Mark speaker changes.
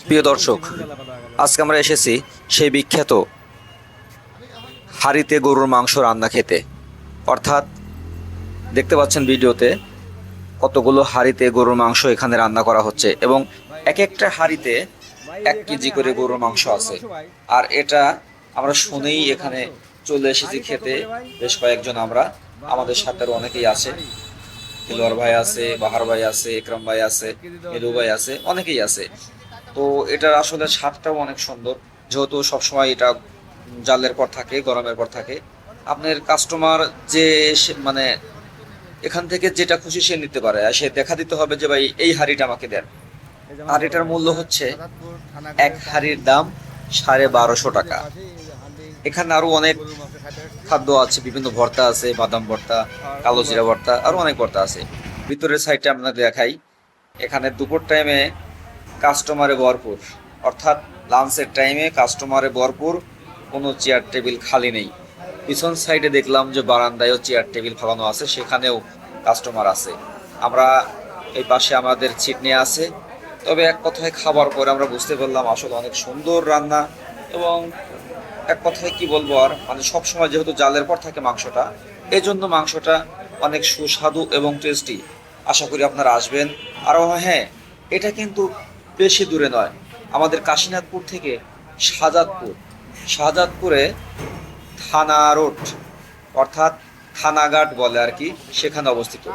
Speaker 1: প্রিয় দর্শক, আজকে আমরা এসেছি সেই বিখ্যাত হাঁড়িতে গরুর মাংস রান্না খেতে। অর্থাৎ দেখতে পাচ্ছেন ভিডিওতে কতগুলো হাঁড়িতে গরুর মাংস এখানে রান্না করা হচ্ছে এবং এক একটা হাঁড়িতে 1 কেজি করে গরুর মাংস আছে। আর এটা আমরা শুনেই এখানে চলে এসেছি খেতে। বেশ কয়েকজন আমরা, আমাদের সাথে আরো অনেকেই আছে। দিলওয়ার ভাই আছে, বাহার ভাই আছে, একরাম ভাই আছে, এদু ভাই আছে, অনেকেই আছে। তো এটার আসলে স্বাদটাও অনেক সুন্দর, যেহেতু সবসময় এটা জালের পর থাকে, গরমের পর থাকে। আপনার কাস্টমার যে মানে এখান থেকে যেটা খুশি সে নিতে পারে, আর সে দেখা দিতে হবে যে ভাই এই হাঁড়িটা আমাকে দেন। আর এটার মূল্য হচ্ছে, এক হাঁড়ির দাম 1250 টাকা। এখানে আরো অনেক খাদ্য আছে, বিভিন্ন ভর্তা আছে, বাদাম ভর্তা, কালো জিরা ভর্তা, আরো অনেক ভর্তা আছে। ভিতরের সাইডটা আপনাকে দেখাই। এখানে দুপুর টাইমে কাস্টমারে ভরপুর, অর্থাৎ লাঞ্চের টাইমে কাস্টমারে ভরপুর, কোনো চেয়ার টেবিল খালি নেই। পিছন সাইডে দেখলাম যে বারান্দায়ও চেয়ার টেবিল ফেলানো আছে, সেখানেও কাস্টমার আছে। আমরা এই পাশে আমাদের সিট নিয়ে আছে। তবে এক কথায় খাবার পরে আমরা বুঝতে পারলাম আসলে অনেক সুন্দর রান্না। এবং এক কথায় কি বলবো, আর মানে সবসময় যেহেতু জালের পর থাকে মাংসটা, এই জন্য মাংসটা অনেক সুস্বাদু এবং টেস্টি। আশা করি আপনারা আসবেন। আরও হ্যাঁ, এটা কিন্তু বেশি দূরে নয়, আমাদের কাশীনাথপুর থেকে শাহজাদপুর, শাহজাদপুরে থানা রোড, অর্থাৎ থানাঘাট বলে আর কি, সেখানে অবস্থিত।